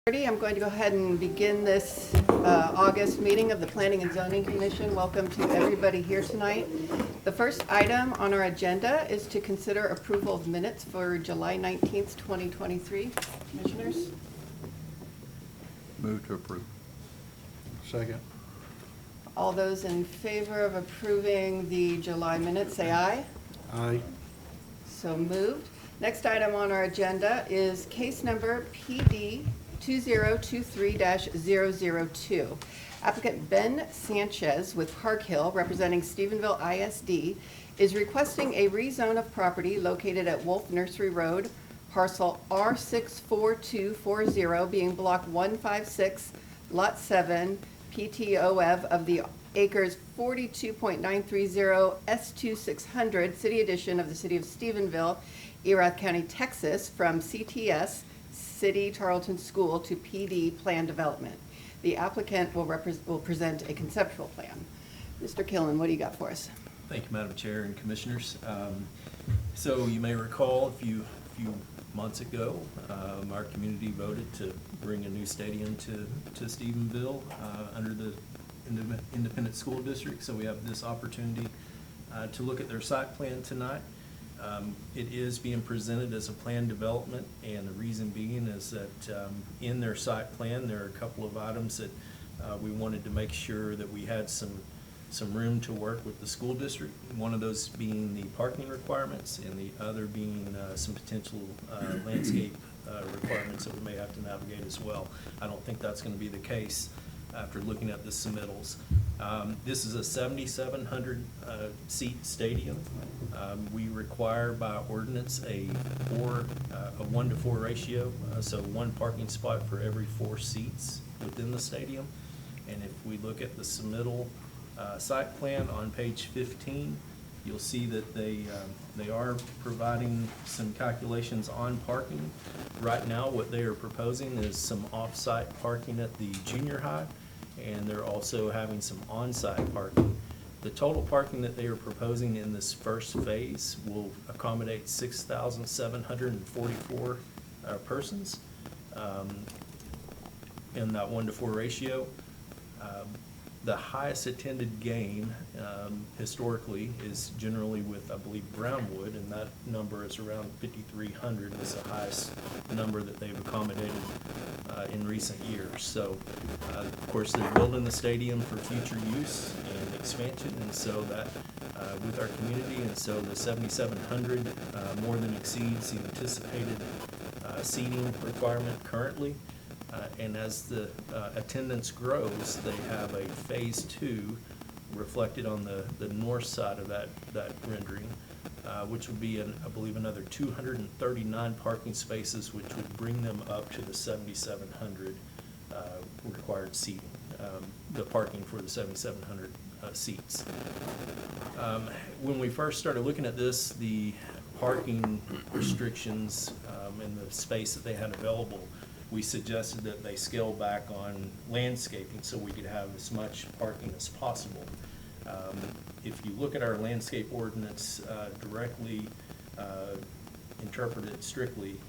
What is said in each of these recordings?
I'm going to go ahead and begin this August meeting of the Planning and Zoning Commission. Welcome to everybody here tonight. The first item on our agenda is to consider approval of minutes for July 19th, 2023. Commissioners? Move to approve. Second. All those in favor of approving the July minutes, say aye. Aye. So moved. Next item on our agenda is case number PD 2023-002. Applicant Ben Sanchez with Park Hill, representing Stephenville ISD, is requesting a rezone of property located at Wolf Nursery Road, parcel R64240, being block 156, lot 7, PTOF of the acres 42.930 S2600, City Edition of the City of Stephenville, Erath County, Texas, from CTS, City Tarleton School, to PD Plan Development. The applicant will present a conceptual plan. Mr. Killen, what do you got for us? Thank you, Madam Chair and Commissioners. So you may recall a few months ago, our community voted to bring a new stadium to Stephenville under the Independent School District. So we have this opportunity to look at their site plan tonight. It is being presented as a plan development, and the reason being is that in their site plan there are a couple of items that we wanted to make sure that we had some room to work with the school district. One of those being the parking requirements, and the other being some potential landscape requirements that we may have to navigate as well. I don't think that's going to be the case after looking at the submittals. This is a 7,700 seat stadium. We require by ordinance a 1-to-4 ratio, so one parking spot for every 4 seats within the stadium. And if we look at the submittal site plan on page 15, you'll see that they are providing some calculations on parking. Right now, what they are proposing is some off-site parking at the junior high, and they're also having some on-site parking. The total parking that they are proposing in this first phase will accommodate 6,744 persons in that 1-to-4 ratio. The highest attended game historically is generally with, I believe, Brownwood, and that number is around 5,300. Is the highest number that they've accommodated in recent years. So, of course, they're building the stadium for future use and expansion, and so that with our community, and so the 7,700 more than exceeds the anticipated seating requirement currently. And as the attendance grows, they have a phase 2 reflected on the north side of that rendering, which would be, I believe, another 239 parking spaces, which would bring them up to the 7,700 required seating, the parking for the 7,700 seats. When we first started looking at this, the parking restrictions and the space that they had available, we suggested that they scale back on landscaping so we could have as much parking as possible. If you look at our landscape ordinance directly interpreted strictly,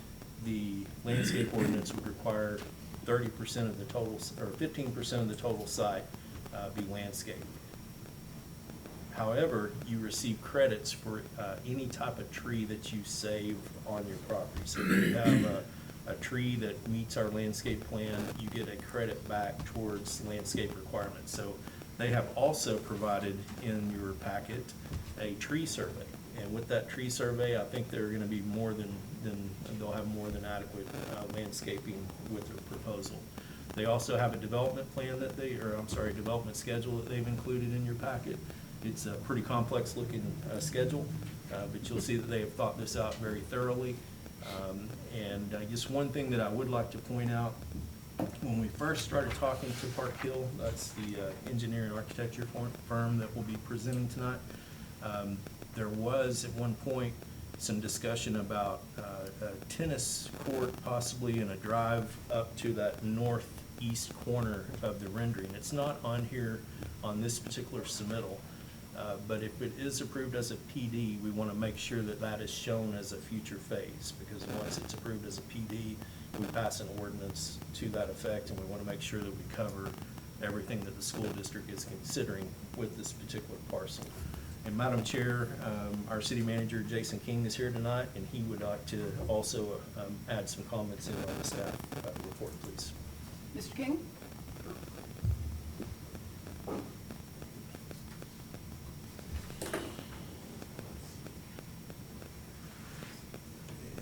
the landscape ordinance would require 30% of the total, or 15% of the total site be landscaped. However, you receive credits for any type of tree that you save on your property. So if you have a tree that meets our landscape plan, you get a credit back towards landscape requirements. So they have also provided in your packet a tree survey. And with that tree survey, I think they're going to be more than they'll have more than adequate landscaping with their proposal. They also have a development plan that development schedule that they've included in your packet. It's a pretty complex looking schedule, but you'll see that they have thought this out very thoroughly. And just one thing that I would like to point out, when we first started talking to Park Hill, that's the engineering architecture firm that will be presenting tonight, there was at one point some discussion about a tennis court possibly and a drive up to that northeast corner of the rendering. It's not on here on this particular submittal. But if it is approved as a PD, we want to make sure that that is shown as a future phase, because once it's approved as a PD, we pass an ordinance to that effect, and we want to make sure that we cover everything that the school district is considering with this particular parcel. And Madam Chair, our city manager, Jason King, is here tonight, and he would like to also add some comments in on the staff report, please. Mr. King?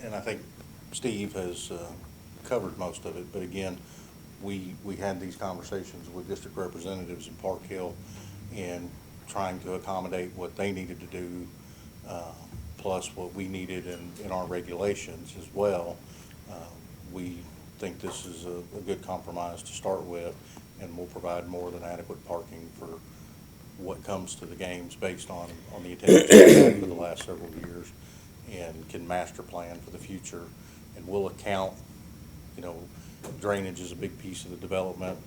And I think Steve has covered most of it, but again, we had these conversations with district representatives in Park Hill and trying to accommodate what they needed to do, plus what we needed in our regulations as well. We think this is a good compromise to start with, and will provide more than adequate parking for what comes to the games based on the attendance we've had for the last several years, and can master plan for the future, and will account, drainage is a big piece of the development,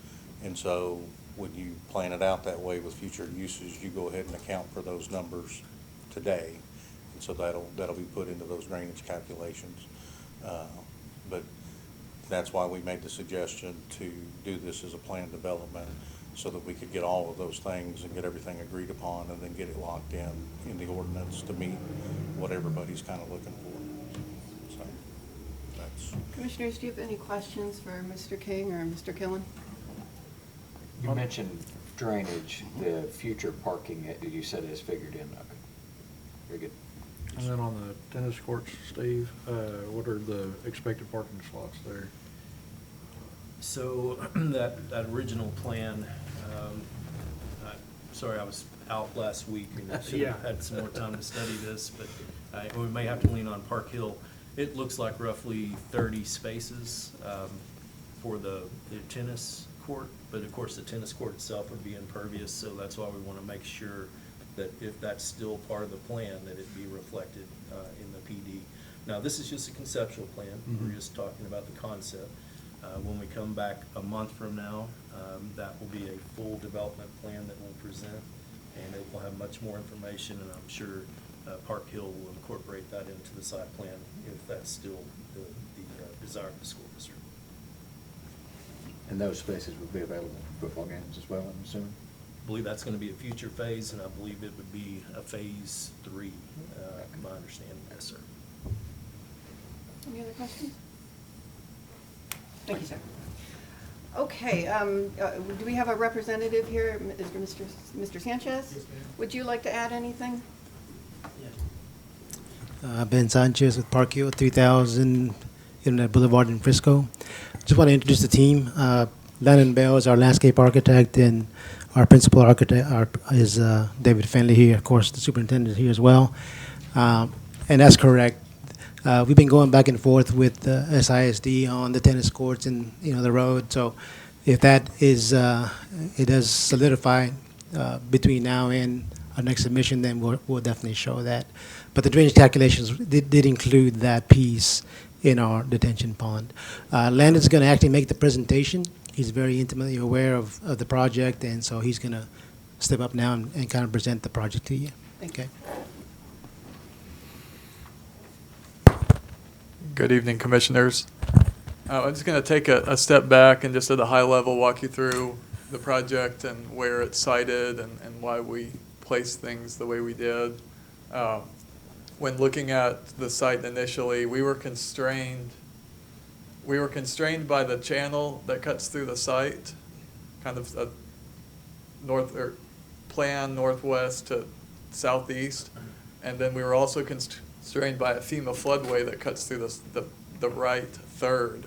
and so when you plan it out that way with future uses, you go ahead and account for those numbers today, and so that'll be put into those drainage calculations. But that's why we made the suggestion to do this as a planned development, so that we could get all of those things and get everything agreed upon, and then get it locked in the ordinance to meet what everybody's kind of looking for. So that's. Commissioners, do you have any questions for Mr. King or Mr. Killen? You mentioned drainage, the future parking, you said is figured in. Okay. Very good. And then on the tennis courts, Steve, what are the expected parking slots there? So that original plan, sorry, I was out last week and I should have had some more time to study this, but we may have to lean on Park Hill. It looks like roughly 30 spaces for the tennis court, but of course the tennis court itself would be impervious, so that's why we want to make sure that if that's still part of the plan, that it be reflected in the PD. Now, this is just a conceptual plan. Mm-hmm. We're just talking about the concept. When we come back a month from now, that will be a full development plan that we'll present, and it will have much more information, and I'm sure Park Hill will incorporate that into the site plan if that's still the desire of the school district. And those spaces would be available for football games as well, I'm assuming? I believe that's going to be a future phase, and I believe it would be a phase 3, my understanding. Yes, sir. Any other questions? Thank you, sir. Okay, do we have a representative here? Is Mr. Sanchez? Yes, ma'am. Would you like to add anything? Ben Sanchez with Park Hill, 3000 Internet Boulevard in Frisco. Just want to introduce the team. Landon Bell is our landscape architect, and our principal architect is David Finley here, of course, the superintendent here as well. And that's correct. We've been going back and forth with SISD on the tennis courts and the road. So if that is it does solidify between now and our next submission, then we'll definitely show that. But the drainage calculations did include that piece in our detention pond. Landon's going to actually make the presentation. He's very intimately aware of the project, and so he's going to step up now and kind of present the project to you. Thank you. Okay. Good evening, Commissioners. I'm just going to take a step back and just at a high level walk you through the project and where it's sited and why we placed things the way we did. When looking at the site initially, we were constrained by the channel that cuts through the site, kind of a plan northwest to southeast, and then we were also constrained by a FEMA floodway that cuts through the right third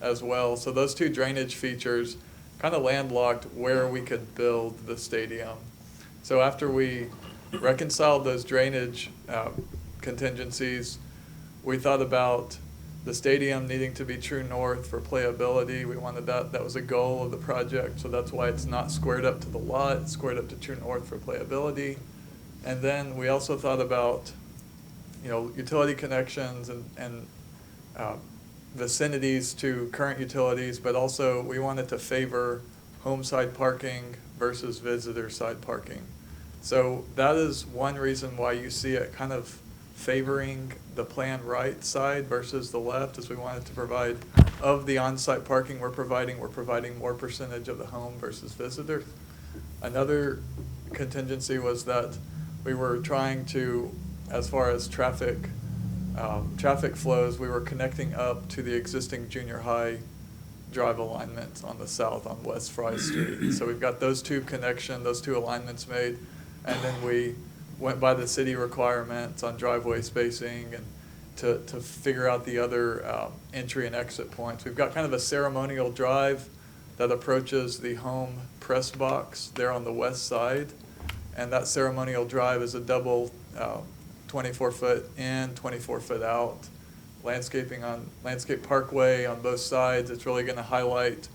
as well. So those two drainage features kind of landlocked where we could build the stadium. So after we reconciled those drainage contingencies, we thought about the stadium needing to be true north for playability. We wanted that was a goal of the project, so that's why it's not squared up to the lot, it's squared up to true north for playability. And then we also thought about utility connections and vicinities to current utilities, but also we wanted to favor home side parking versus visitor side parking. So that is one reason why you see it kind of favoring the plan right side versus the left, is we wanted to provide of the on-site parking we're providing more percentage of the home versus visitors. Another contingency was that we were trying to, as far as traffic flows, we were connecting up to the existing junior high drive alignment on the south on West Fry Street. So we've got those two alignments made, and then we went by the city requirements on driveway spacing and to figure out the other entry and exit points. We've got kind of a ceremonial drive that approaches the home press box there on the west side, and that ceremonial drive is a double 24-foot in, 24-foot out. Landscape parkway on both sides. It's really going to highlight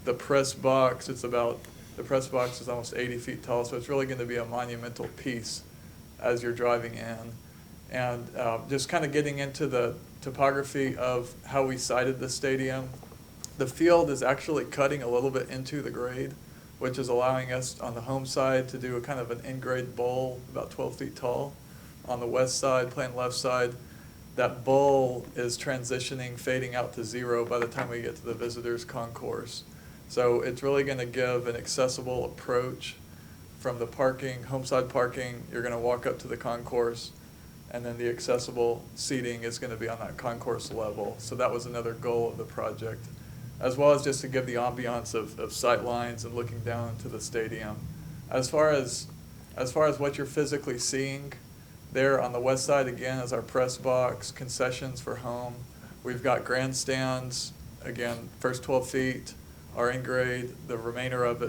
the press box. The press box is almost 80 feet tall, so it's really going to be a monumental piece as you're driving in. And just kind of getting into the topography of how we sited the stadium. The field is actually cutting a little bit into the grade, which is allowing us on the home side to do a kind of an in-grade bowl, about 12 feet tall. On the west side, playing left side, that bowl is transitioning, fading out to zero by the time we get to the visitors concourse. So it's really going to give an accessible approach from the parking, home side parking. You're going to walk up to the concourse, and then the accessible seating is going to be on that concourse level. So that was another goal of the project, as well as just to give the ambiance of sight lines and looking down to the stadium. As far as what you're physically seeing, there on the west side, again, is our press box, concessions for home. We've got grandstands, again, first 12 feet are in grade. The remainder of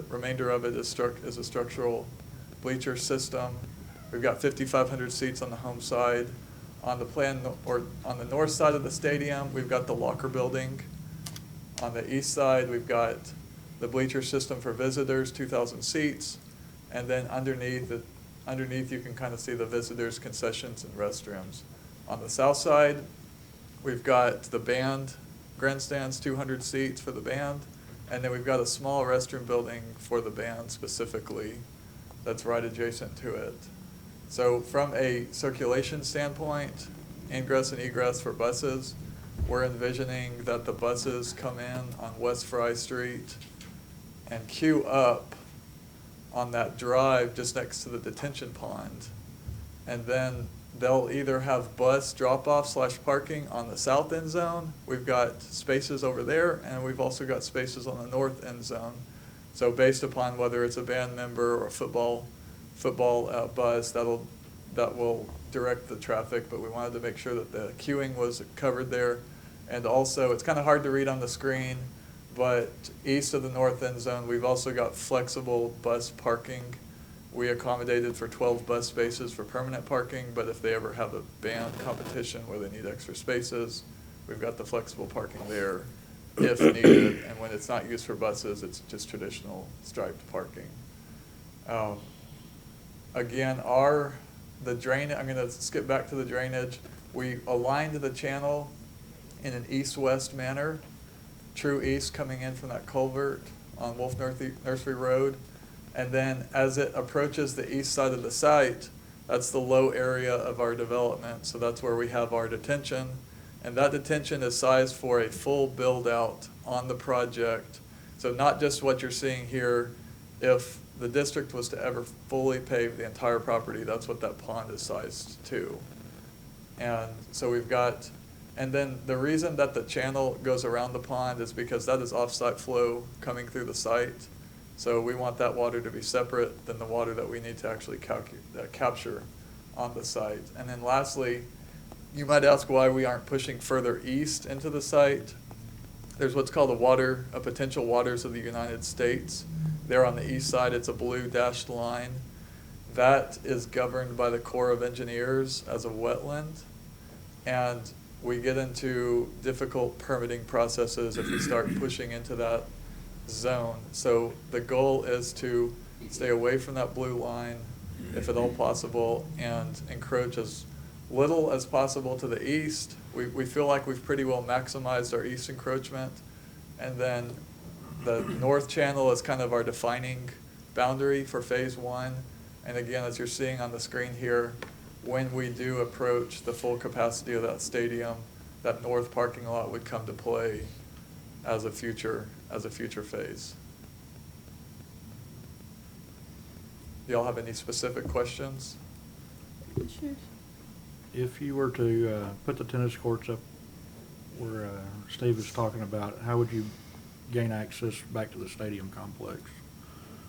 it is a structural bleacher system. We've got 5,500 seats on the home side. On the north side of the stadium, we've got the locker building. On the east side, we've got the bleacher system for visitors, 2,000 seats. And then underneath, you can kind of see the visitors' concessions and restrooms. On the south side, we've got the band grandstands, 200 seats for the band. And then we've got a small restroom building for the band specifically that's right adjacent to it. So from a circulation standpoint, ingress and egress for buses, we're envisioning that the buses come in on West Fry Street and queue up on that drive just next to the detention pond. And then they'll either have bus drop-off / parking on the south end zone. We've got spaces over there, and we've also got spaces on the north end zone. So based upon whether it's a band member or a football bus, that will direct the traffic, but we wanted to make sure that the queuing was covered there. And also, it's kind of hard to read on the screen, but east of the north end zone, we've also got flexible bus parking. We accommodated for 12 bus spaces for permanent parking, but if they ever have a band competition where they need extra spaces, we've got the flexible parking there if needed. And when it's not used for buses, it's just traditional striped parking. Again, I'm going to skip back to the drainage. We aligned the channel in an east-west manner, true east coming in from that culvert on Wolf Nursery Road. And then as it approaches the east side of the site, that's the low area of our development. So that's where we have our detention. And that detention is sized for a full build-out on the project. So not just what you're seeing here. If the district was to ever fully pave the entire property, that's what that pond is sized to. And so and then the reason that the channel goes around the pond is because that is off-site flow coming through the site. So we want that water to be separate than the water that we need to actually capture on the site. And then lastly, you might ask why we aren't pushing further east into the site. There's what's called a potential waters of the United States. There on the east side, it's a blue dashed line. That is governed by the Corps of Engineers as a wetland. And we get into difficult permitting processes if we start pushing into that zone. So the goal is to stay away from that blue line, if at all possible, and encroach as little as possible to the east. We feel like we've pretty well maximized our east encroachment. And then the north channel is kind of our defining boundary for phase one. And again, as you're seeing on the screen here, when we do approach the full capacity of that stadium, that north parking lot would come to play as a future phase. Do y'all have any specific questions? Commissioners? If you were to put the tennis courts up where Steve was talking about, how would you gain access back to the stadium complex?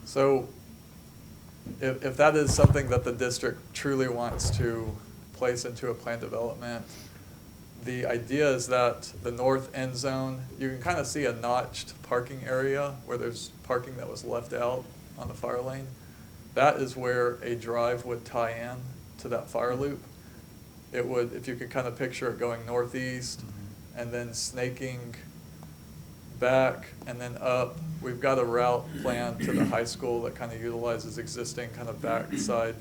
So if that is something that the district truly wants to place into a plan development, the idea is that the north end zone, you can kind of see a notched parking area where there's parking that was left out on the fire lane. That is where a drive would tie in to that fire loop. It would, if you could kind of picture it going northeast and then snaking back and then up. We've got a route planned to the high school that kind of utilizes existing kind of backside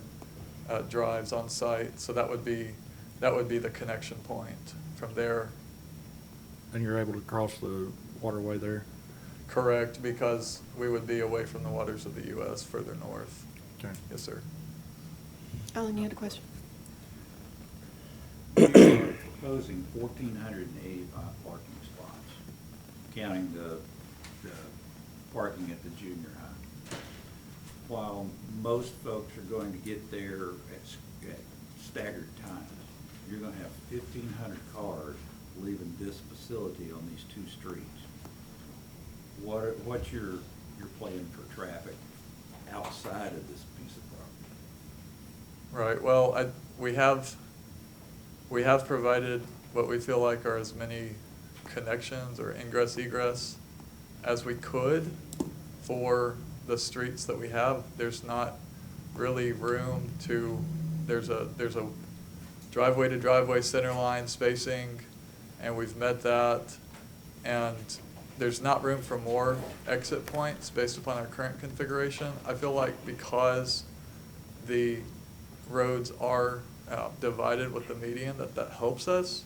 drives on site. So that would be the connection point from there. And you're able to cross the waterway there? Correct, because we would be away from the waters of the U.S. further north. Okay. Yes, sir. Alan, you had a question? We are proposing 1,485 parking spots, counting the parking at the junior high. While most folks are going to get there at staggered times, you're going to have 1,500 cars leaving this facility on these two streets. What's your plan for traffic outside of this piece of property? Right, well, we have provided what we feel like are as many connections or ingress egress as we could for the streets that we have. There's not really room to, there's a driveway to driveway center line spacing, and we've met that. And there's not room for more exit points based upon our current configuration. I feel like because the roads are divided with the median, that helps us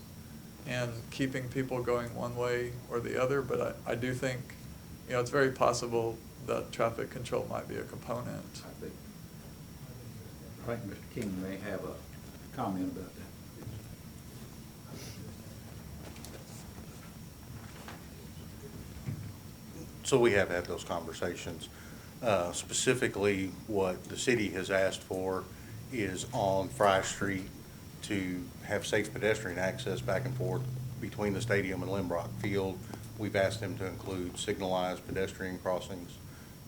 in keeping people going one way or the other. But I do think, it's very possible that traffic control might be a component. I think Mr. King may have a comment about that. So we have had those conversations. Specifically, what the city has asked for is on Fry Street to have safe pedestrian access back and forth between the stadium and Lynbrock Field. We've asked them to include signalized pedestrian crossings,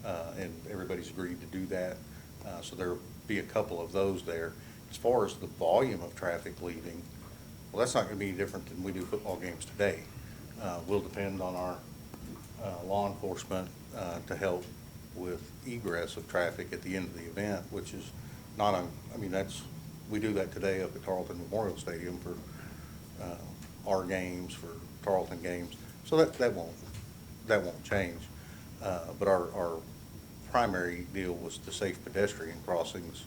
and everybody's agreed to do that. So there'll be a couple of those there. As far as the volume of traffic leaving, well, that's not going to be any different than we do football games today. Will depend on our law enforcement to help with egress of traffic at the end of the event, which is not, we do that today up at Tarleton Memorial Stadium for our games, for Tarleton games. So that won't change. But our primary deal was the safe pedestrian crossings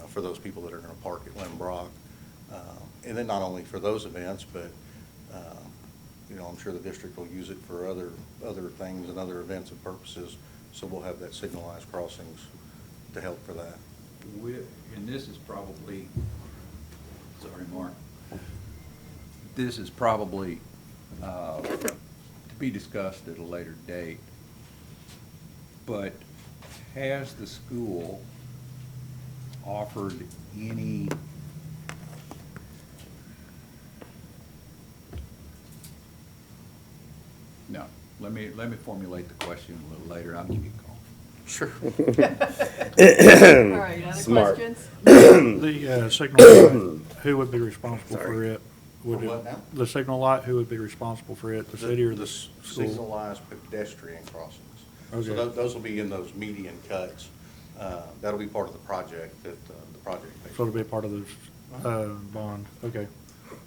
for those people that are going to park at Lynbrock. And then not only for those events, but I'm sure the district will use it for other things and other events and purposes. So we'll have that signalized crossings to help for that. And this is probably, sorry, Mark, this is probably to be discussed at a later date, but has the school offered any No, let me formulate the question a little later. I'll give you a call. Sure. All right, other Smart. questions? The signal light, who would be responsible for it? Would For it- what now? The signal light, who would be responsible for it, the city or the school? Signalized pedestrian crossings. Okay. So those will be in those median cuts. That'll be part of the project that the project pays. So it'll be a part of the bond, okay.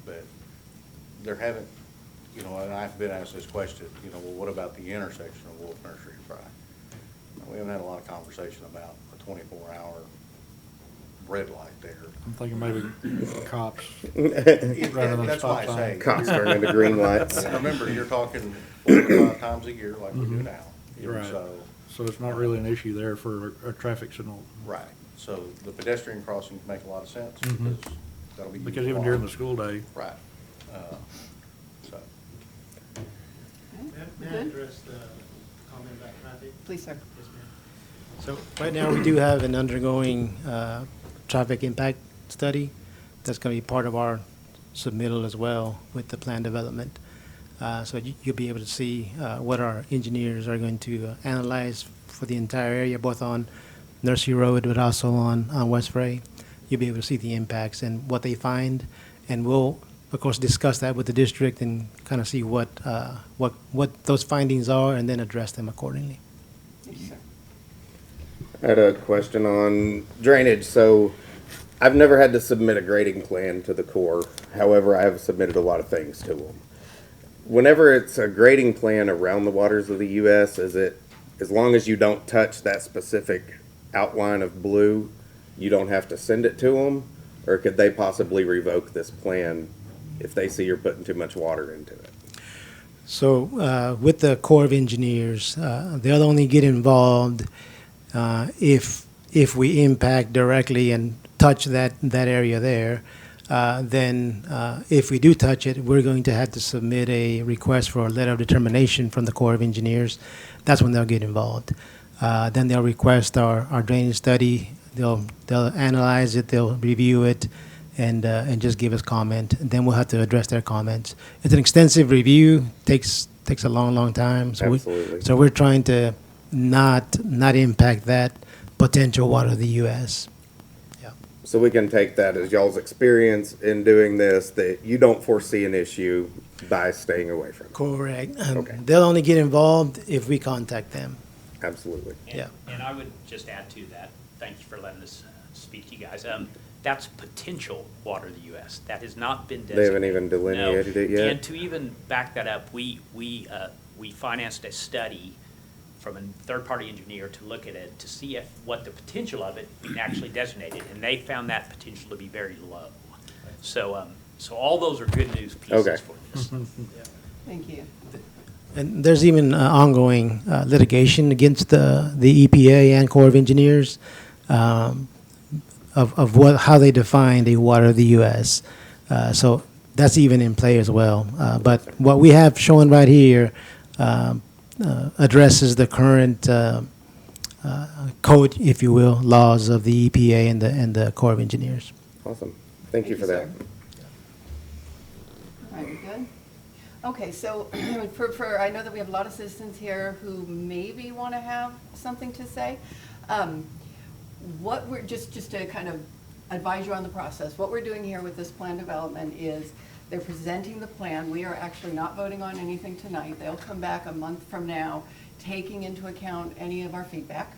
But there haven't, and I've been asked this question, well, what about the intersection of Wolf Nursery and Fry? We haven't had a lot of conversation about a 24-hour red light there. I'm thinking maybe cops. That's why I say. Cops turn into green lights. Remember, you're talking 4 to 5 times a year like we do now. Right. So, So it's not really an issue there for a traffic signal. right. So the pedestrian crossings make a lot of sense Mhm. because that'll be. Because used even a during lot. the school day. Right. So, May I Good. address the comment about traffic? Please, sir. Yes, ma'am. So right now, we do have an undergoing traffic impact study that's going to be part of our submittal as well with the plan development. So you'll be able to see what our engineers are going to analyze for the entire area, both on Nursery Road, but also on West Ray. You'll be able to see the impacts and what they find, and we'll, of course, discuss that with the district and kind of see what those findings are, and then address them accordingly. Yes, sir. I had a question on drainage. So I've never had to submit a grading plan to the Corps. However, I have submitted a lot of things to them. Whenever it's a grading plan around the waters of the U.S., is it, as long as you don't touch that specific outline of blue, you don't have to send it to them? Or could they possibly revoke this plan if they see you're putting too much water into it? So with the Corps of Engineers, they'll only get involved if we impact directly and touch that area there. Then if we do touch it, we're going to have to submit a request for a letter of determination from the Corps of Engineers. That's when they'll get involved. Then they'll request our drainage study. They'll analyze it, they'll review it, and just give us comment. And then we'll have to address their comments. It's an extensive review, takes a long time. So Absolutely. So we're trying to not impact that potential water of the U.S. Yeah. So we can take that as y'all's experience in doing this, that you don't foresee an issue by staying away from it. Correct. Okay. They'll only get involved if we contact them. Absolutely. Yeah. And I would just add to that, thank you for letting us speak to you guys. That's potential water of the U.S. That has not been designated. They haven't even delineated No. it yet? And to even back that up, we financed a study from a third-party engineer to look at it, to see what the potential of it being actually designated, and they found that potential to be very low. So all those are good news Okay. pieces for this. Thank you. And there's even ongoing litigation against the EPA and Corps of Engineers of how they define the water of the U.S. So that's even in play as well. But what we have shown right here addresses the current code, if you will, laws of the EPA and the Corps of Engineers. Awesome. Thank you for that. sir. All right, we good? Okay, so I know that we have a lot of citizens here who maybe want to have something to say. What we're, just to kind of advise you on the process, what we're doing here with this plan development is they're presenting the plan. We are actually not voting on anything tonight. They'll come back a month from now, taking into account any of our feedback.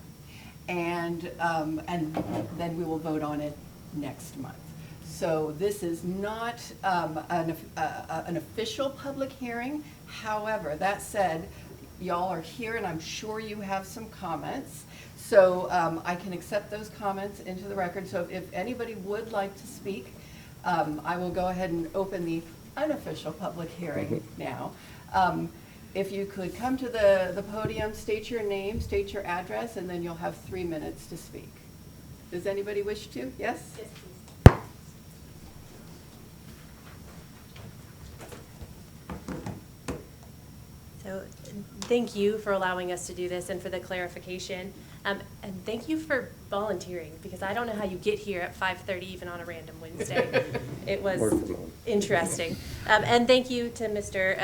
And then we will vote on it next month. So this is not an official public hearing. However, that said, y'all are here and I'm sure you have some comments. So I can accept those comments into the record. So if anybody would like to speak, I will go ahead and open the unofficial public hearing now. If you could come to the podium, state your name, state your address, and then you'll have 3 minutes to speak. Does anybody wish to? Yes? Yes, please. So, thank you for allowing us to do this and for the clarification. And thank you for volunteering, because I don't know how you get here at 5:30 even on a random Wednesday. It was Work from home. interesting. And thank you to Mr.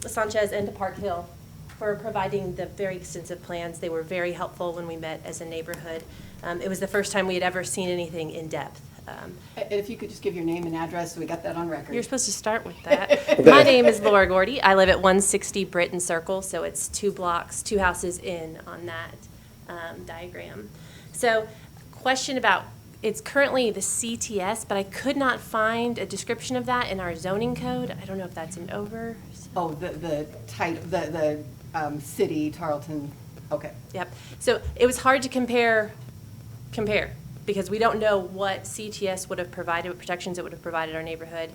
Sanchez and to Park Hill for providing the very extensive plans. They were very helpful when we met as a neighborhood. It was the first time we had ever seen anything in depth. If you could just give your name and address, so we got that on record. You're supposed to start with that. My name is Laura Gordy. I live at 160 Britton Circle, so it's 2 blocks, 2 houses in on that diagram. So, question about, it's currently the CTS, but I could not find a description of that in our zoning code. I don't know if that's an over. Oh, the city, Tarleton, okay. Yep. So it was hard to compare, because we don't know what CTS would have provided, what protections it would have provided our neighborhood,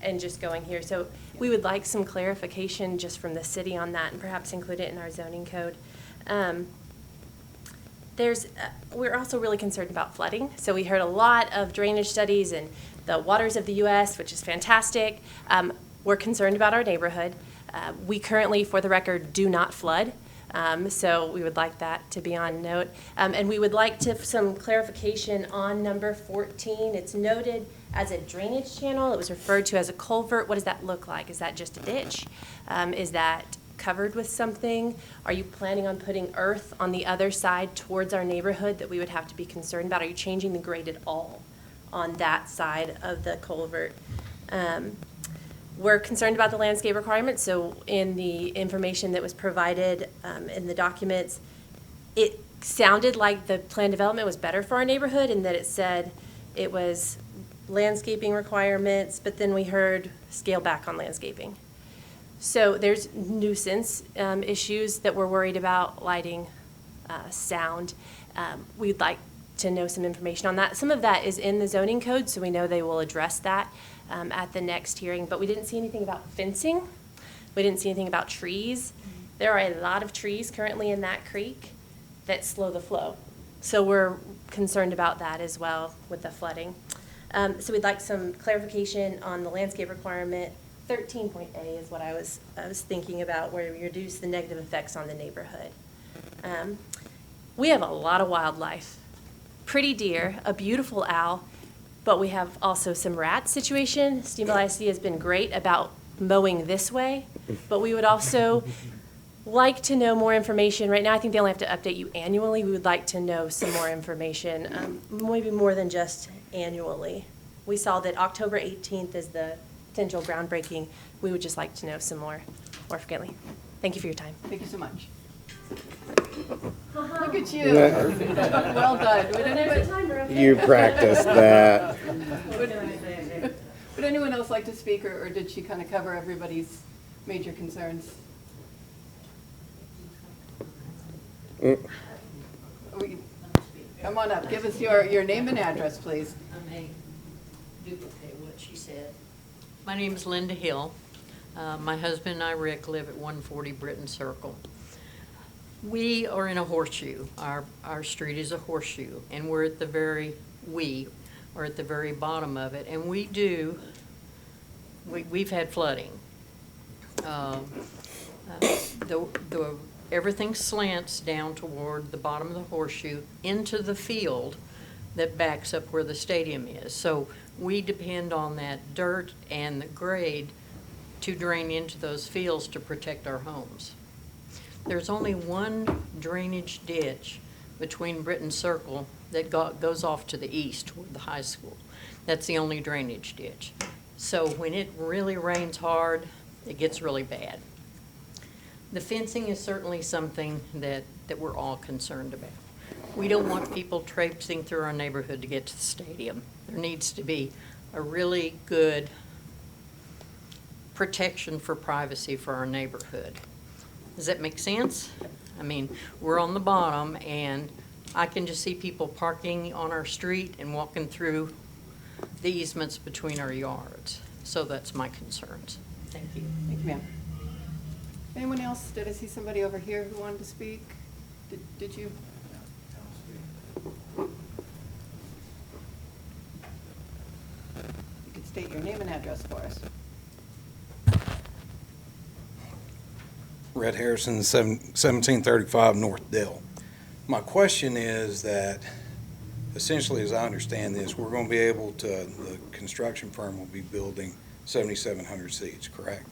and just going here. So we would like some clarification just from the city on that, and perhaps include it in our zoning code. We're also really concerned about flooding. So we heard a lot of drainage studies and the waters of the U.S., which is fantastic. We're concerned about our neighborhood. We currently, for the record, do not flood, so we would like that to be on note. And we would like some clarification on number 14. It's noted as a drainage channel. It was referred to as a culvert. What does that look like? Is that just a ditch? Is that covered with something? Are you planning on putting earth on the other side towards our neighborhood that we would have to be concerned about? Are you changing the grade at all on that side of the culvert? We're concerned about the landscape requirements, so in the information that was provided in the documents, it sounded like the plan development was better for our neighborhood and that it said it was landscaping requirements, but then we heard scale back on landscaping. So there's nuisance issues that we're worried about, lighting, sound. We'd like to know some information on that. Some of that is in the zoning code, so we know they will address that at the next hearing, but we didn't see anything about fencing. We didn't see anything about trees. There are a lot of trees currently in that creek that slow the flow. So we're concerned about that as well with the flooding. So we'd like some clarification on the landscape requirement. 13.A is what I was thinking about, where we reduce the negative effects on the neighborhood. We have a lot of wildlife. Pretty deer, a beautiful owl, but we have also some rat situation. Steamville ISD has been great about mowing this way, but we would also like to know more information. Right now, I think they only have to update you annually. We would like to know some more information, maybe more than just annually. We saw that October 18th is the potential groundbreaking. We would just like to know some more frequently. Thank you for your time. Thank you so much. Look at you. Well done. Would anybody, You practiced that. would anyone else like to speak, or did she kind of cover everybody's major concerns? Come on up. Give us your name and address, please. I may duplicate what she said. My name is Linda Hill. My husband and I, Rick, live at 140 Britton Circle. We are in a horseshoe. Our street is a horseshoe, and we're at the very bottom of it. And we've had flooding. Everything slants down toward the bottom of the horseshoe into the field that backs up where the stadium is. So we depend on that dirt and the grade to drain into those fields to protect our homes. There's only one drainage ditch between Britton Circle that goes off to the east toward the high school. That's the only drainage ditch. So when it really rains hard, it gets really bad. The fencing is certainly something that we're all concerned about. We don't want people traipsing through our neighborhood to get to the stadium. There needs to be a really good protection for privacy for our neighborhood. Does that make sense? I mean, we're on the bottom, and I can just see people parking on our street and walking through the easements between our yards. So that's my concerns. Thank you. Thank you, ma'am. Anyone else? Did I see somebody over here who wanted to speak? Did you? You could state your name and address for us. Red Harrison, 1735 North Dell. My question is that, essentially, as I understand this, we're going to be able to, the construction firm will be building 7,700 seats, correct?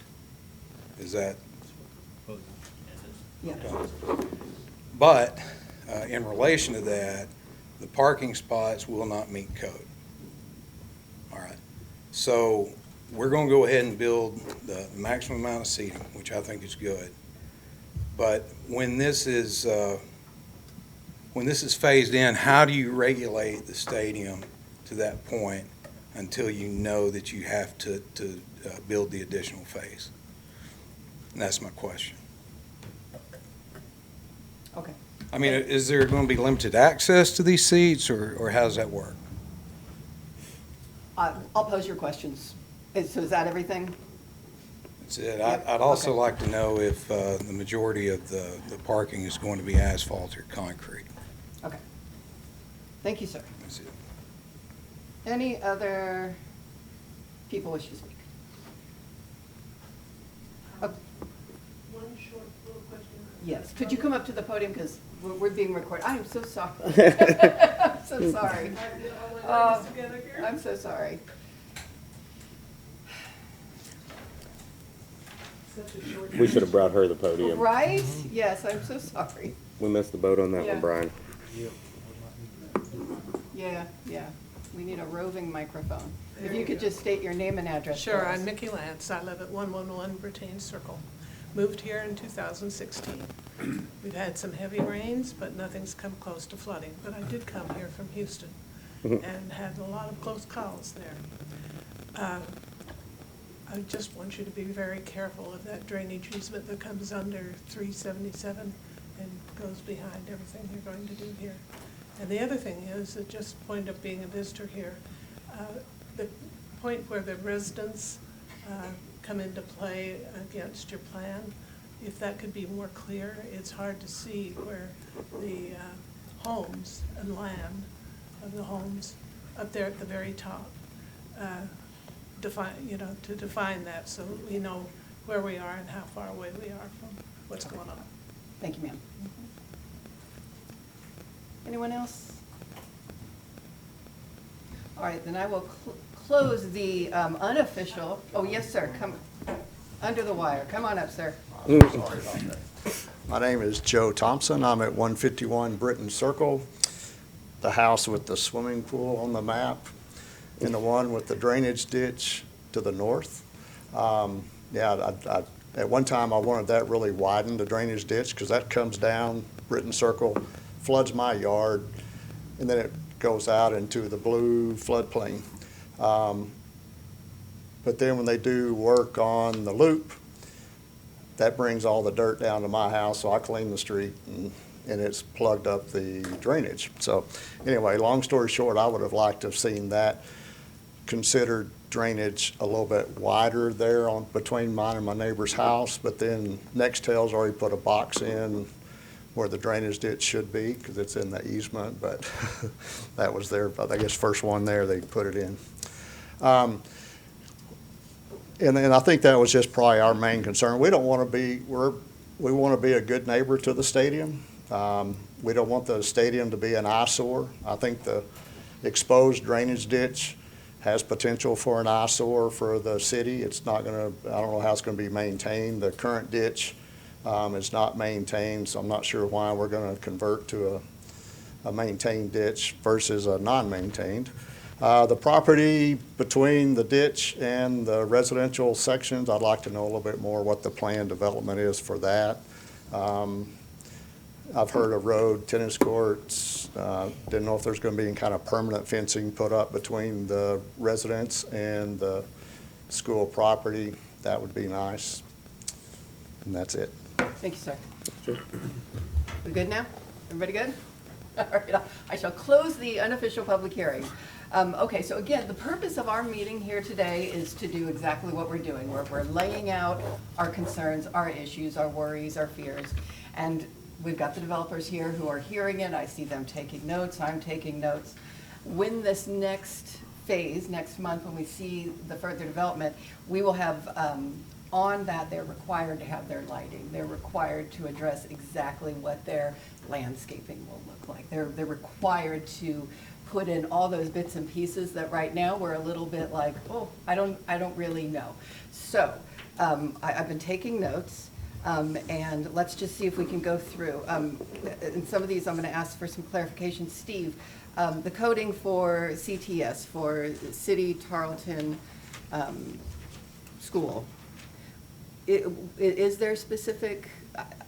Is that? Yeah. But in relation to that, the parking spots will not meet code. All right. So we're going to go ahead and build the maximum amount of seating, which I think is good. But when this is phased in, how do you regulate the stadium to that point until you know that you have to build the additional phase? And that's my question. Okay. I mean, is there going to be limited access to these seats, or how does that work? I'll pose your questions. So is that everything? That's it. Yep. I'd also Okay. like to know if the majority of the parking is going to be asphalt or concrete. Okay. Thank you, sir. That's it. Any other people wish to speak? Oh, Yes, could you come up to the podium, because we're being recorded. I am so sorry. I'm so sorry. I'm so sorry. We should have brought her the podium. Right? Yes, I'm so sorry. We missed the boat on that Yeah. one, Brian. Yeah, yeah. We need a roving microphone. If you could just state your name and address. Sure, for us. I'm Mickey Lance. I live at 111 Brittain Circle. Moved here in 2016. We've had some heavy rains, but nothing's come close to flooding. But I did come here from Houston and had a lot of close calls there. I just want you to be very careful of that drainage easement that comes under 377 and goes behind everything you're going to do here. And the other thing is, that just point of being a visitor here, the point where the residents come into play against your plan, if that could be more clear, it's hard to see where the homes and land of the homes up there at the very top, to define that so we know where we are and how far away we are from what's going on. Thank you, ma'am. Anyone else? All right, then I will close the unofficial, oh, yes, sir, come, under the wire. Come on up, sir. Sorry about that. My name is Joe Thompson. I'm at 151 Brittain Circle, the house with the swimming pool on the map, and the one with the drainage ditch to the north. At one time, I wanted that really widened, the drainage ditch, because that comes down Brittain Circle, floods my yard, and then it goes out into the blue floodplain. But then when they do work on the loop, that brings all the dirt down to my house, so I clean the street, and it's plugged up the drainage. So anyway, long story short, I would have liked to have seen that considered drainage a little bit wider there on between mine and my neighbor's house, but then Nextel's already put a box in where the drainage ditch should be, because it's in the easement, but that was their, I guess, first one there, they put it in. And I think that was just probably our main concern. We don't want to be, we want to be a good neighbor to the stadium. We don't want the stadium to be an eyesore. I think the exposed drainage ditch has potential for an eyesore for the city. It's not going to, I don't know how it's going to be maintained. The current ditch is not maintained, so I'm not sure why we're going to convert to a maintained ditch versus a non-maintained. The property between the ditch and the residential sections, I'd like to know a little bit more what the planned development is for that. I've heard of road, tennis courts, didn't know if there's going to be any kind of permanent fencing put up between the residents and the school property. That would be nice. And that's it. Thank you, sir. We good now? Everybody good? All right, I shall close the unofficial public hearing. Okay, so again, the purpose of our meeting here today is to do exactly what we're doing. We're laying out our concerns, our issues, our worries, our fears. And we've got the developers here who are hearing it. I see them taking notes. I'm taking notes. When this next phase, next month, when we see the further development, we will have on that, they're required to have their lighting. They're required to address exactly what their landscaping will look like. They're required to put in all those bits and pieces that right now we're a little bit like, oh, I don't really know. So I've been taking notes, and let's just see if we can go through. And some of these I'm going to ask for some clarification. Steve, the coding for CTS, for City Tarleton School, is there specific,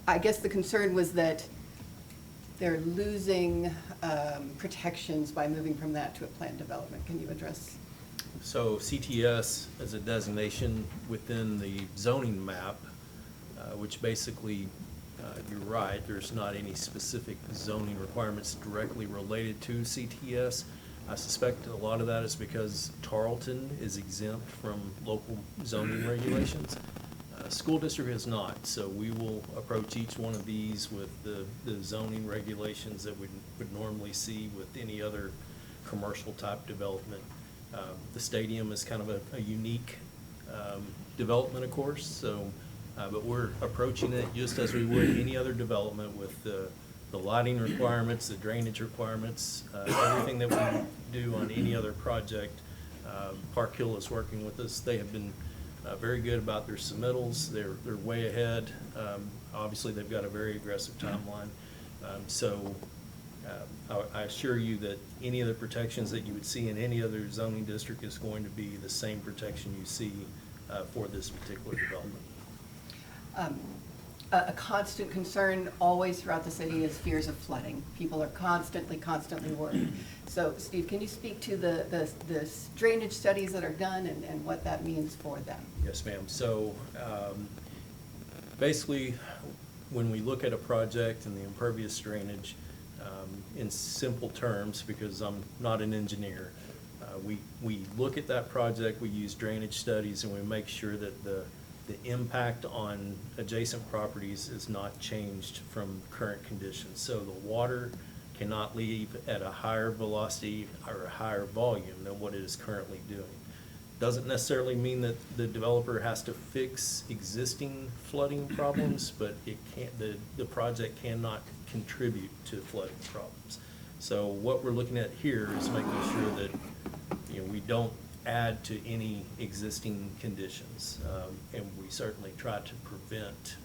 I guess the concern was that they're losing protections by moving from that to a planned development. Can you address? So CTS is a designation within the zoning map, which basically, you're right, there's not any specific zoning requirements directly related to CTS. I suspect a lot of that is because Tarleton is exempt from local zoning regulations. School district is not, so we will approach each one of these with the zoning regulations that we would normally see with any other commercial type development. The stadium is kind of a unique development, of course, so But we're approaching it just as we would any other development with the lighting requirements, the drainage requirements, everything that we do on any other project. Park Hill is working with us. They have been very good about their submittals. They're way ahead. Obviously, they've got a very aggressive timeline. I assure you that any of the protections that you would see in any other zoning district is going to be the same protection you see for this particular development. A constant concern always throughout the city is fears of flooding. People are constantly worried. So, Steve, can you speak to the drainage studies that are done and what that means for them? Yes, ma'am. So basically, when we look at a project and the impervious drainage, in simple terms, because I'm not an engineer, we look at that project, we use drainage studies, and we make sure that the impact on adjacent properties is not changed from current conditions. So the water cannot leave at a higher velocity or a higher volume than what it is currently doing. Doesn't necessarily mean that the developer has to fix existing flooding problems, but it can't, the project cannot contribute to flooding problems. So what we're looking at here is making sure that, we don't add to any existing conditions, and we certainly try to prevent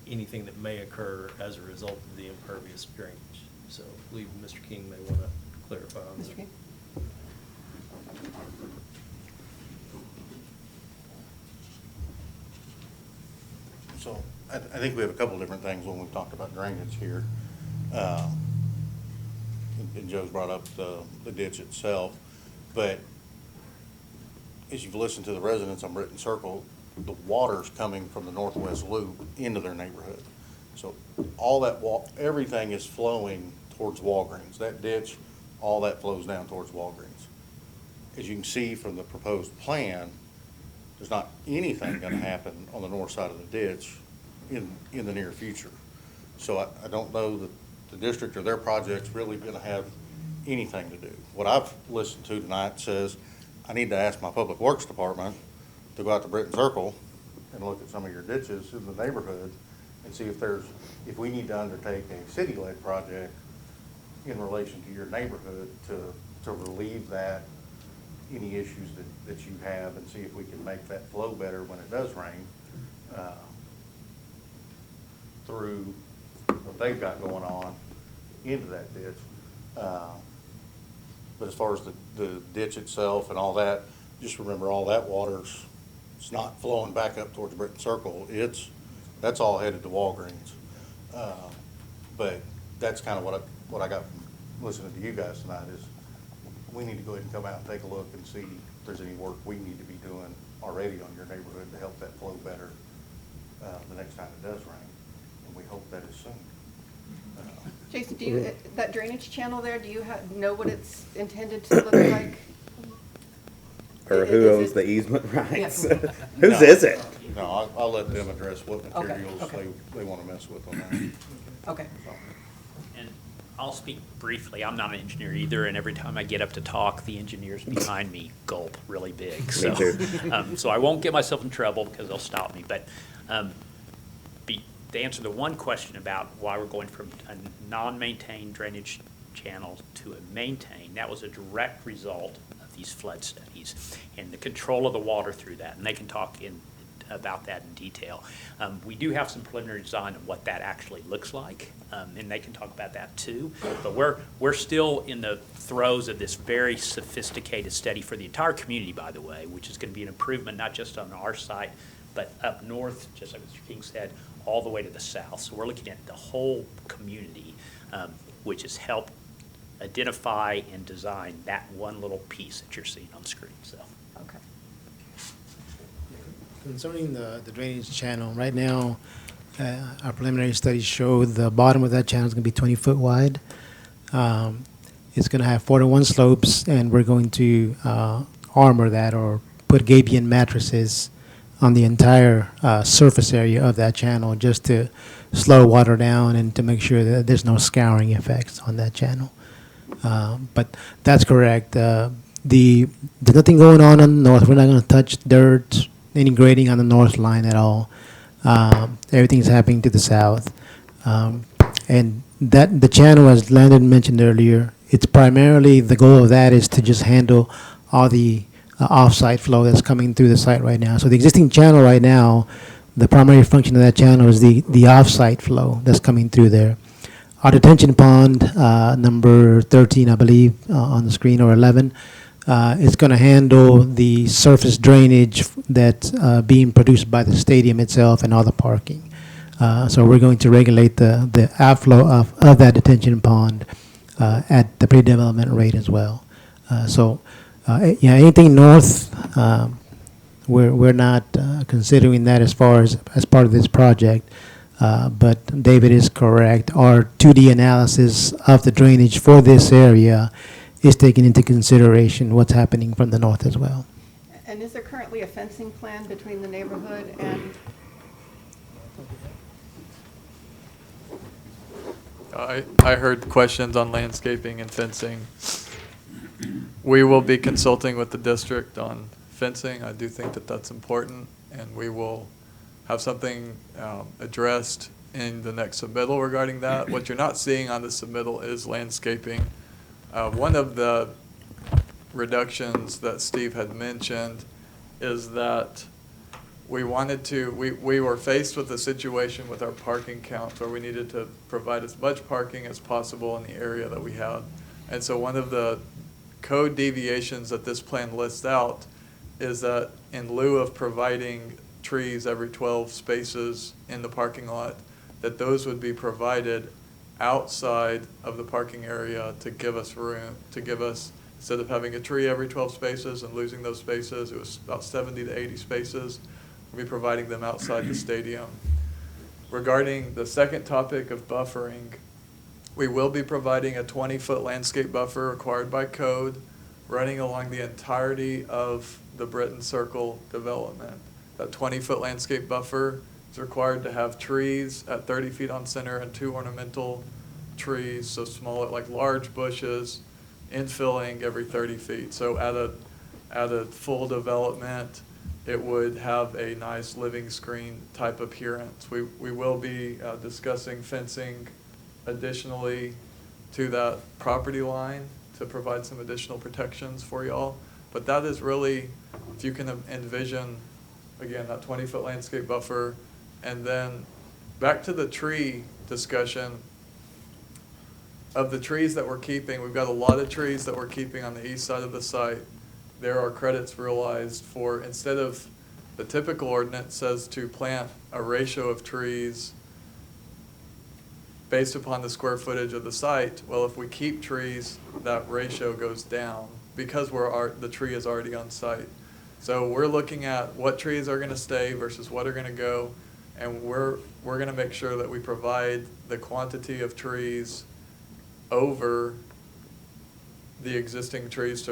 anything that may occur as a result of the impervious drainage. So I believe Mr. King may want to clarify on that. Mr. King? So I think we have a couple different things when we've talked about drainage here. And Joe's brought up the ditch itself, but as you've listened to the residents on Britton Circle, the water's coming from the northwest loop into their neighborhood. So all that everything is flowing towards Walgreens. That ditch, all that flows down towards Walgreens. As you can see from the proposed plan, there's not anything gonna happen on the north side of the ditch in the near future. So I don't know that the district or their project's really gonna have anything to do. What I've listened to tonight says, I need to ask my public works department to go out to Britton Circle and look at some of your ditches in the neighborhood and see if we need to undertake a city-led project in relation to your neighborhood to relieve any issues that you have, and see if we can make that flow better when it does rain, through what they've got going on into that ditch. But as far as the ditch itself and all that, just remember all that it's not flowing back up towards Britton Circle. That's all headed to Walgreens. But that's kind of what I got from listening to you guys tonight is we need to go ahead and come out and take a look and see if there's any work we need to be doing already on your neighborhood to help that flow better the next time it does rain. And we hope that is soon. Jason, do you, that drainage channel there, do you know what it's intended to look like? Or who owns the easement rights? Yes. Whose is it? No, I'll let them address what Okay, materials okay. they want to mess with on that. Okay. And I'll speak briefly. I'm not an engineer either, and every time I get up to talk, the engineers behind me gulp really big. So, too. So I won't get myself in trouble because they'll stop me. But to answer the one question about why we're going from a non-maintained drainage channel to a maintained, that was a direct result of these flood studies and the control of the water through that. And they can talk about that in detail. We do have some preliminary design of what that actually looks like, and they can talk about that too. But we're still in the throes of this very sophisticated study for the entire community, by the way, which is going to be an improvement not just on our site, but up north, just like Mr. King said, all the way to the south. So we're looking at the whole community, which has helped identify and design that one little piece that you're seeing on the screen. So. Okay. Concerning the drainage channel, right now, our preliminary studies show the bottom of that channel is going to be 20 foot wide. It's going to have 41 slopes, and we're going to armor that or put Gabion mattresses on the entire surface area of that channel just to slow water down and to make sure that there's no scouring effects on that channel. But that's correct. There's nothing going on the north. We're not going to touch dirt, any grading on the north line at all. Everything's happening to the south. And that, the channel, as Landon mentioned earlier, it's primarily, the goal of that is to just handle all the off-site flow that's coming through the site right now. So the existing channel right now, the primary function of that channel is the off-site flow that's coming through there. Our detention pond, number 13, I believe, on the screen, or 11, is going to handle the surface drainage that's being produced by the stadium itself and all the parking. So we're going to regulate the outflow of that detention pond at the pre-development rate as well. Yeah, anything north, we're not considering that as part of this project. But David is correct. Our 2D analysis of the drainage for this area is taking into consideration what's happening from the north as well. And is there currently a fencing plan between the neighborhood and? I heard questions on landscaping and fencing. We will be consulting with the district on fencing. I do think that that's important, and we will have something addressed in the next submittal regarding that. What you're not seeing on the submittal is landscaping. One of the reductions that Steve had mentioned is that we were faced with a situation with our parking counts where we needed to provide as much parking as possible in the area that we had. And so one of the code deviations that this plan lists out is that in lieu of providing trees every 12 spaces in the parking lot, that those would be provided outside of the parking area to give us room, to give us, instead of having a tree every 12 spaces and losing those spaces, it was about 70 to 80 spaces. We'll be providing them outside the stadium. Regarding the second topic of buffering, we will be providing a 20-foot landscape buffer required by code running along the entirety of the Britton Circle development. That 20-foot landscape buffer is required to have trees at 30 feet on center and 2 ornamental trees, so smaller, like large bushes, infilling every 30 feet. So at a full development, it would have a nice living screen type appearance. We will be discussing fencing additionally to that property line to provide some additional protections for y'all. But that is really, if you can envision, again, that 20-foot landscape buffer. And then back to the tree discussion. Of the trees that we're keeping, we've got a lot of trees that we're keeping on the east side of the site. There are credits realized for, instead of the typical ordinance says to plant a ratio of trees based upon the square footage of the site. Well, if we keep trees, that ratio goes down because the tree is already on site. So we're looking at what trees are going to stay versus what are going to go, and we're going to make sure that we provide the quantity of trees over the existing trees.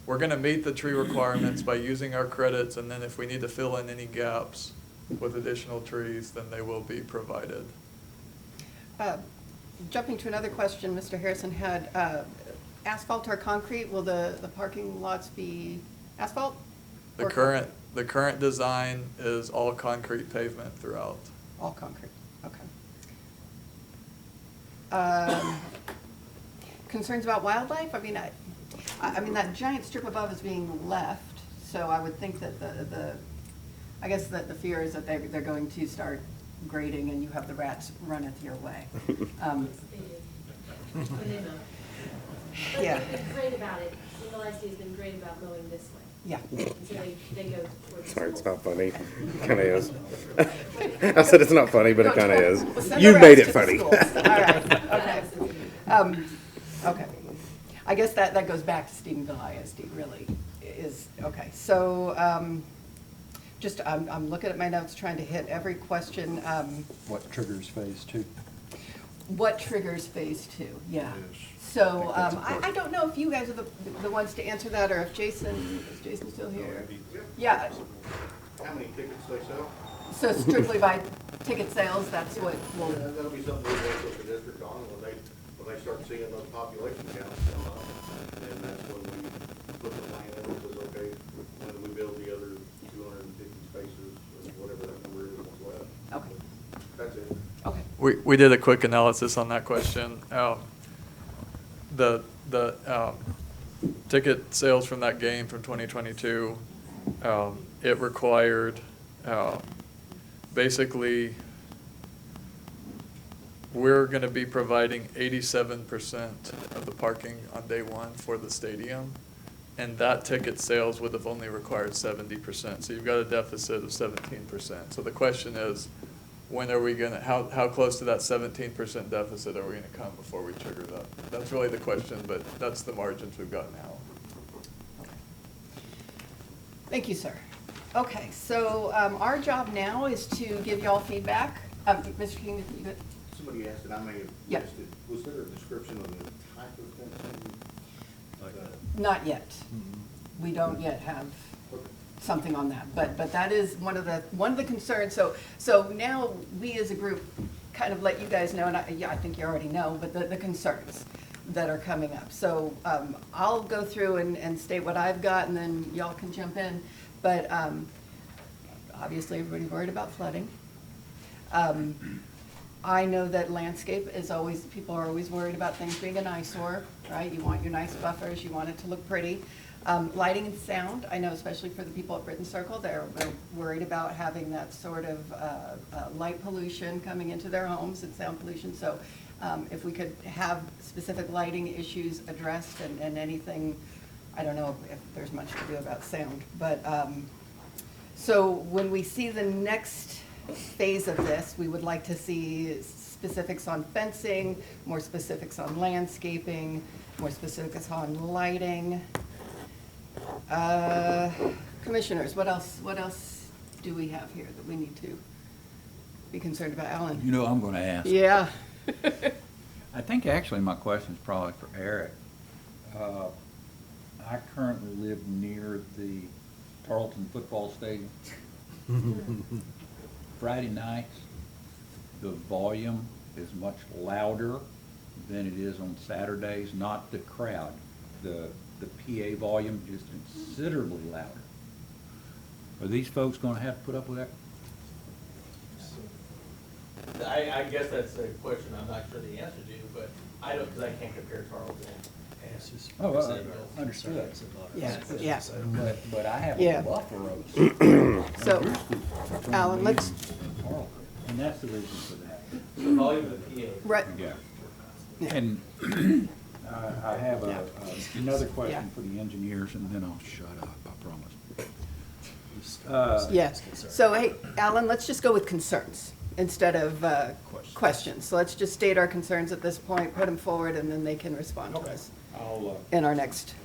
We're going to meet the tree requirements by using our credits, and then if we need to fill in any gaps with additional trees, then they will be provided. Jumping to another question Mr. Harrison had, asphalt or concrete, will the parking lots be asphalt? The current design is all concrete pavement throughout. All concrete, okay. Concerns about wildlife? I mean, I mean, that giant strip above is being left, so I would think that I guess that the fear is that they're going to start grading and you have the rats runneth your way. Yeah. What's great about it, LIC has been great about going this way. Yeah. So they go towards. Sorry, it's not funny. It kind of is. I said it's not funny, but it kind of is. Well, send You the made rats it to the funny. schools. All right, okay. Okay. I guess that goes back to Stephenville ISD, really, is, okay. So, I'm looking at my notes, trying to hit every question. What triggers phase 2? What triggers phase 2, yeah. So, I don't know if you guys are the ones to answer that, or if is Jason still here? Yeah. How many tickets they sell? So strictly by ticket sales, that's what will. That'll be something we work with the district on when they start seeing those population counts come up. And that's when we put the plan in, because, okay, when we build the other 250 We did a quick analysis on that question. The ticket sales from that game from 2022, it required, basically, we're going to be providing 87% of the parking on day one for the stadium, and that ticket sales would have only required 70%. So you've got a deficit of 17%. So the question is, when are we gonna, how close to that 17% deficit are we gonna come before we trigger that? That's really the question, but that's the margins we've got now. Thank you, sir. Okay, so our job now is to give y'all feedback. Mr. King, you good? Somebody asked, and I may have Yeah. missed it, was there a description of the type of fencing? Not yet. We don't yet have something on that, but that is one of the concerns. So now we as a group kind of let you guys know, and I think you already know, but the concerns that are coming up. So I'll go through and state what I've got, and then y'all can jump in. But obviously, everybody's worried about flooding. I know that landscape is always, people are always worried about things being an eyesore, right? You want your nice buffers, you want it to look pretty. Lighting and sound, I know especially for the people at Britton Circle, they're worried about having that sort of light pollution coming into their homes and sound pollution. So if we could have specific lighting issues addressed and anything, I don't know if there's much to do about sound. But so when we see the next phase of this, we would like to see specifics on fencing, more specifics on landscaping, more specifics on lighting. Commissioners, what else do we have here that we need to be concerned about? Alan? You know I'm going to ask. Yeah. I think actually my question is probably for Eric. I currently live near the Tarleton Football Stadium. Friday nights, the volume is much louder than it is on Saturdays, not the crowd. The PA volume is considerably louder. Are these folks going to have to put up with that? I guess that's a question I'm not sure the answer to, but I don't, because I can't compare Tarleton and. Understood. Yeah. But I have Yeah. a buffer of. So, Alan, let's, And that's the reason for that. The volume of the PA. right, Yeah. And I have another question for the engineers, and then I'll shut up, I promise. yes. So, hey, Alan, let's just go with concerns instead of questions. So let's just state our concerns at this point, put them forward, and then they can respond to us in our next.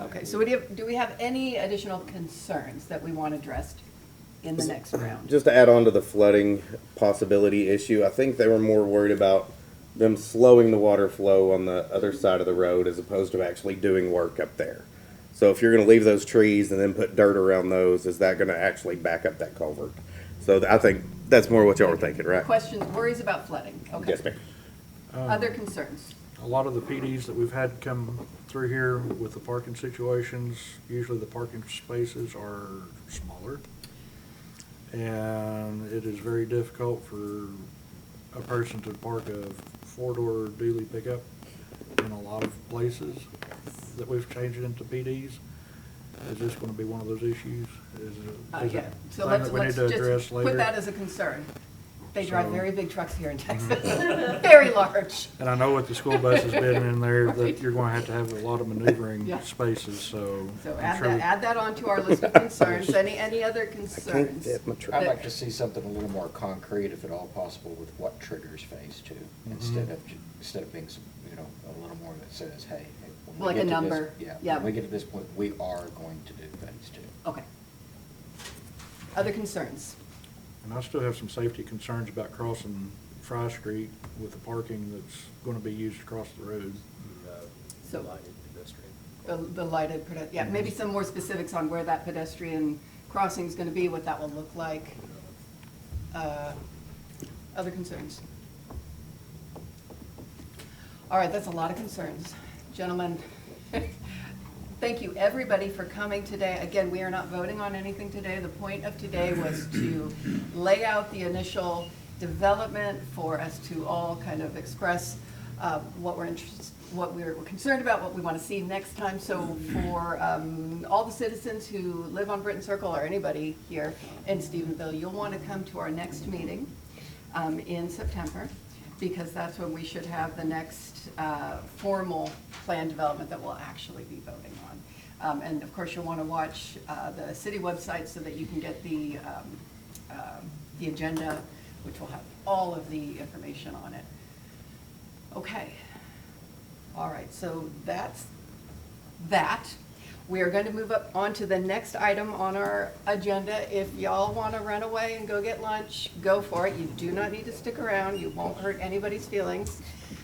Okay, so do we have any additional concerns that we want addressed in the next round? Just to add on to the flooding possibility issue, I think they were more worried about them slowing the water flow on the other side of the road as opposed to actually doing work up there. So if you're going to leave those trees and then put dirt around those, is that going to actually back up that culvert? So I think that's more what y'all were thinking, right? Questions, worries about flooding? Okay. Yes, ma'am. Other concerns? A lot of the PDs that we've had come through here with the parking situations, usually the parking spaces are smaller. And it is very difficult for a person to park a four-door dually pickup in a lot of places that we've changed into PDs. Is this going to be one of those issues? Is it Yeah, so thing let's that we need to address just later? put that as a concern. They drive So- very big trucks here in Texas, very large. And I know with the school buses being in there, that you're going to have a lot of maneuvering Yeah. spaces, so. So I'm add sure that, onto our list of concerns. Any other concerns? I'd like to see something a little more concrete, if at all possible, with what triggers phase two, instead of being, a little more that says, hey. when we Like a get to this- number, yeah. When we get to this point, we are going to do phase two. Okay. Other concerns? And I still have some safety concerns about crossing Fry Street with the parking that's going to be used across the road. So- The lighted, yeah, maybe some more specifics on where that pedestrian crossing is going to be, what that will look like. Other concerns? All right, that's a lot of concerns. Gentlemen, thank you, everybody, for coming today. Again, we are not voting on anything today. The point of today was to lay out the initial development, for us to all kind of express what we're interested, what we're concerned about, what we want to see next time. So for all the citizens who live on Britton Circle or anybody here in Stephenville, you'll want to come to our next meeting in September, because that's when we should have the next formal plan development that we'll actually be voting on. And of course, you'll want to watch the city website so that you can get the agenda, which will have all of the information on it. Okay. All right, so that's that. We are going to move up on to the next item on our agenda. If y'all want to run away and go get lunch, go for it. You do not need to stick around. You won't hurt anybody's feelings.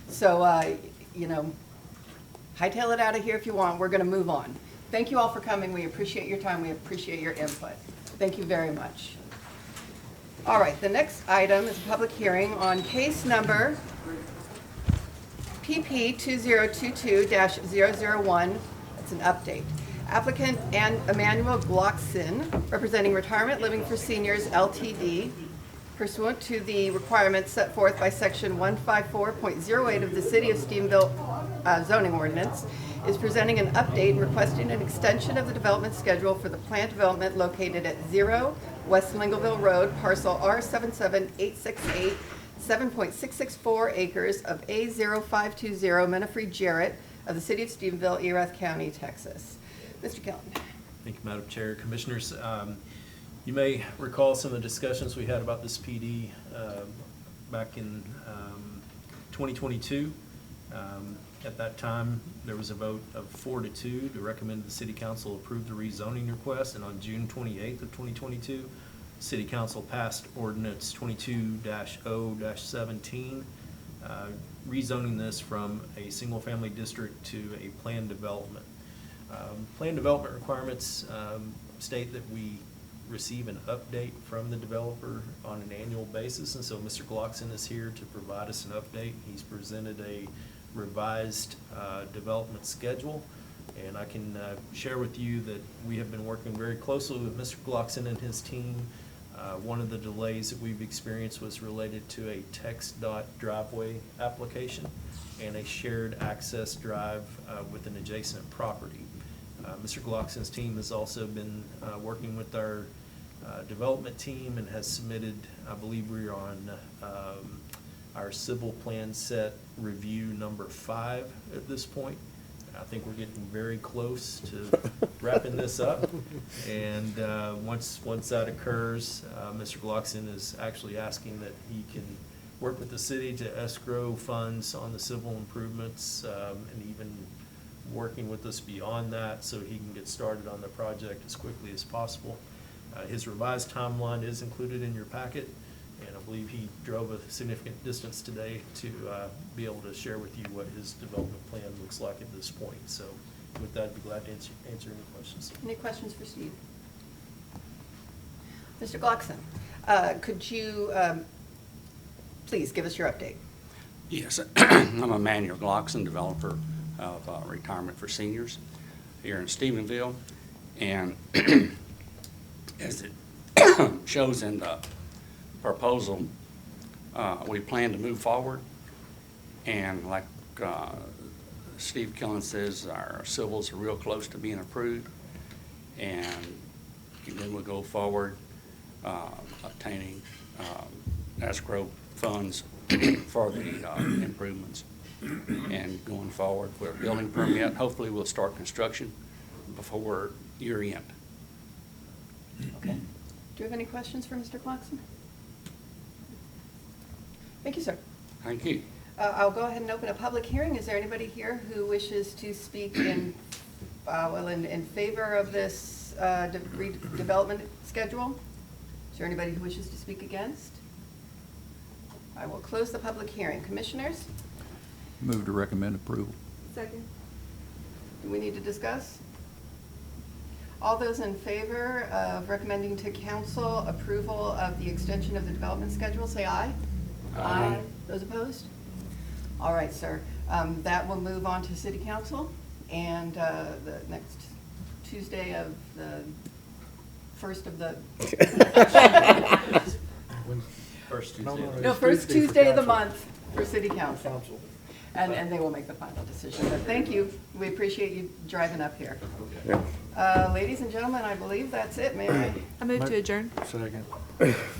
So, you know, hightail it out of here if you want. We're going to move on. Thank you all for coming. We appreciate your time. We appreciate your input. Thank you very much. All right, the next item is a public hearing on case number PP 2022-001. It's an update. Applicant Emmanuel Glockson, representing Retirement Living for Seniors LTD, pursuant to the requirements set forth by section 154.08 of the City of Stephenville zoning ordinance, is presenting an update and requesting an extension of the development schedule for the planned development located at 0 West Lingleville Road, parcel R77868, 7.664 acres of A0520 Menifree Jarrett of the City of Stephenville, Erath County, Texas. Mr. Killen. Thank you, Madam Chair. Commissioners, you may recall some of the discussions we had about this PD back in 2022. At that time, there was a vote of 4-2 to recommend the City Council approve the rezoning request, and on June 28th of 2022, City Council passed Ordinance 22-0-17, rezoning this from a single-family district to a planned development. Planned development requirements state that we receive an update from the developer on an annual basis, and so Mr. Glockson is here to provide us an update. He's presented a revised development schedule, and I can share with you that we have been working very closely with Mr. Glockson and his team. One of the delays that we've experienced was related to a text dot driveway application and a shared access drive with an adjacent property. Mr. Glockson's team has also been working with our development team and has submitted, I believe we're on our civil plan set review number 5 at this point. I think we're getting very close to wrapping this up. And once that occurs, Mr. Glockson is actually asking that he can work with the city to escrow funds on the civil improvements, and even working with us beyond that so he can get started on the project as quickly as possible. His revised timeline is included in your packet, and I believe he drove a significant distance today to be able to share with you what his development plan looks like at this point. So with that, I'd be glad to answer any questions. Any questions for Steve? Mr. Glockson, could you please give us your update? Yes, I'm Emmanuel Glockson, developer of Retirement for Seniors here in Stephenville. And as it shows in the proposal, we plan to move forward. And like Steve Killen says, our civils are real close to being approved. And then we'll go forward obtaining escrow funds for the improvements. And going forward with a building permit, hopefully we'll start construction before year end. Okay. Do you have any questions for Mr. Glockson? Thank you, sir. Thank you. I'll go ahead and open a public hearing. Is there anybody here who wishes to speak in favor of this redevelopment schedule? Is there anybody who wishes to speak against? I will close the public hearing. Commissioners? Move to recommend approval. Second. Do we need to discuss? All those in favor of recommending to council approval of the extension of the development schedule, say aye. Aye. Those opposed? All right, sir. That will move on to city council, and the next Tuesday of the first of the First No, Tuesday. No, first Tuesday for Tuesday of the council. month for city council. Council. And they will make the final decision. But thank you. We appreciate you driving up here. Ladies and gentlemen, I believe that's it. May I? I move to adjourn. Second.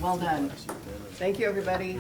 Well done. Thank you, everybody.